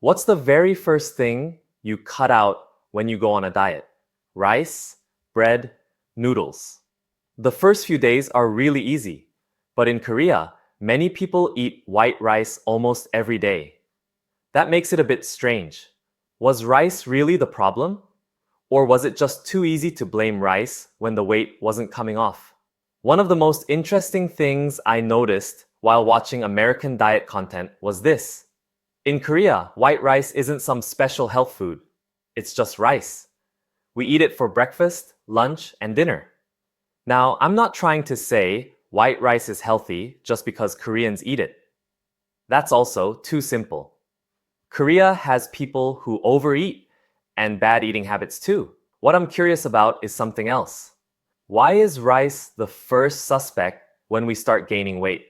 What's the very first thing you cut out when you go on a diet? Rice, bread, noodles. The first few days are really easy, but in Korea, many people eat white rice almost every day. That makes it a bit strange. Was rice really the problem? Or was it just too easy to blame rice when the weight wasn't coming off? One of the most interesting things I noticed while watching American diet content was this. In Korea, white rice isn't some special health food. It's just rice. We eat it for breakfast, lunch, and dinner. Now, I'm not trying to say white rice is healthy just because Koreans eat it. That's also too simple. Korea has people who overeat and bad eating habits too. What I'm curious about is something else. Why is rice the first suspect when we start gaining weight?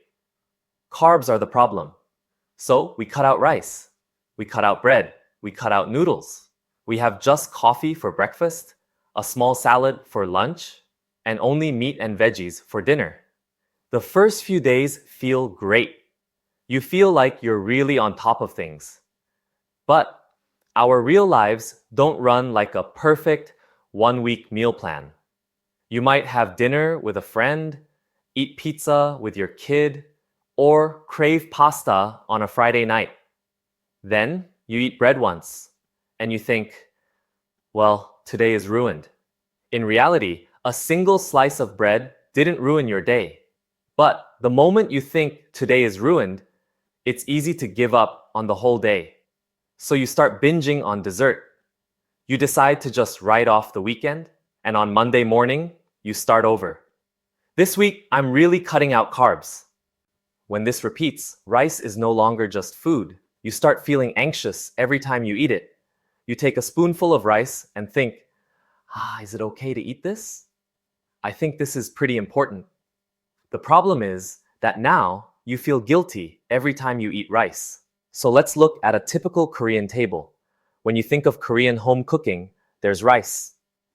Carbs are the problem. So we cut out rice, we cut out bread, we cut out noodles. We have just coffee for breakfast, a small salad for lunch, and only meat and veggies for dinner. The first few days feel great. You feel like you're really on top of things. But our real lives don't run like a perfect one-week meal plan. You might have dinner with a friend, eat pizza with your kid, or crave pasta on a Friday night. Then you eat bread once, and you think, well, today is ruined. In reality, a single slice of bread didn't ruin your day. But the moment you think today is ruined, it's easy to give up on the whole day. So you start binging on dessert. You decide to just write off the weekend, and on Monday morning, you start over. This week, I'm really cutting out carbs. When this repeats, rice is no longer just food. You start feeling anxious every time you eat it. You take a spoonful of rice and think, is it okay to eat this? I think this is pretty important. The problem is that now you feel guilty every time you eat rice. So let's look at a typical Korean table. When you think of Korean home cooking, there's rice.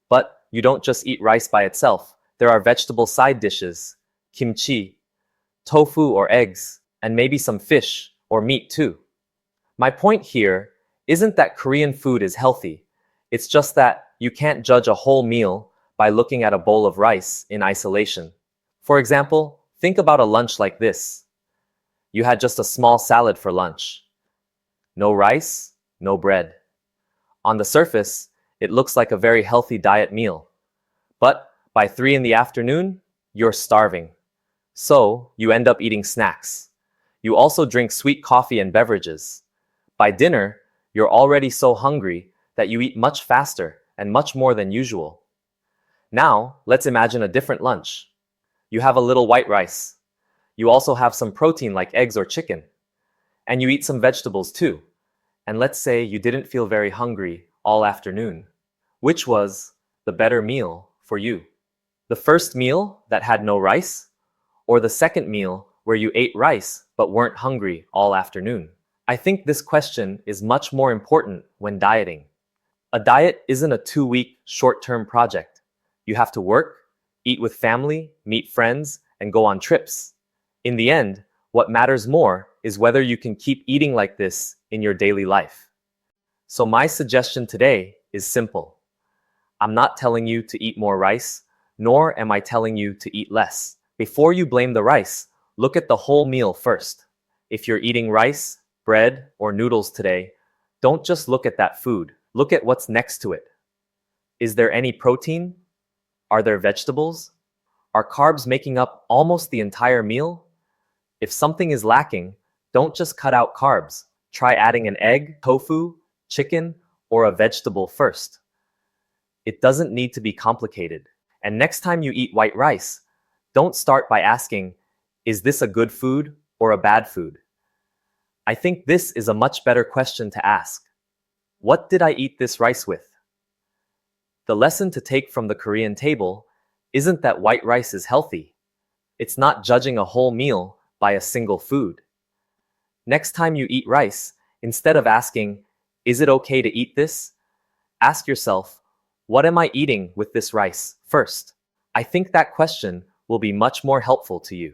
But you don't just eat rice by itself. There are vegetable side dishes, kimchi, tofu or eggs, and maybe some fish or meat too. My point here isn't that Korean food is healthy. It's just that you can't judge a whole meal by looking at a bowl of rice in isolation. For example, think about a lunch like this. You had just a small salad for lunch. No rice, no bread. On the surface, it looks like a very healthy diet meal. But by 3 in the afternoon, you're starving. So you end up eating snacks. You also drink sweet coffee and beverages. By dinner, you're already so hungry that you eat much faster and much more than usual. Now, let's imagine a different lunch. You have a little white rice. You also have some protein like eggs or chicken. And you eat some vegetables too. And let's say you didn't feel very hungry all afternoon. Which was the better meal for you? The first meal that had no rice? Or the second meal where you ate rice but weren't hungry all afternoon? I think this question is much more important when dieting. A diet isn't a 2-week short-term project. You have to work, eat with family, meet friends, and go on trips. In the end, what matters more is whether you can keep eating like this in your daily life. So my suggestion today is simple. I'm not telling you to eat more rice, nor am I telling you to eat less. Before you blame the rice, look at the whole meal first. If you're eating rice, bread, or noodles today, don't just look at that food. Look at what's next to it. Is there any protein? Are there vegetables? Are carbs making up almost the entire meal? If something is lacking, don't just cut out carbs. Try adding an egg, tofu, chicken, or a vegetable first. It doesn't need to be complicated. And next time you eat white rice, don't start by asking, is this a good food or a bad food? I think this is a much better question to ask. What did I eat this rice with? The lesson to take from the Korean table isn't that white rice is healthy. It's not judging a whole meal by a single food. Next time you eat rice, instead of asking, is it okay to eat this? Ask yourself, what am I eating with this rice first? I think that question will be much more helpful to you.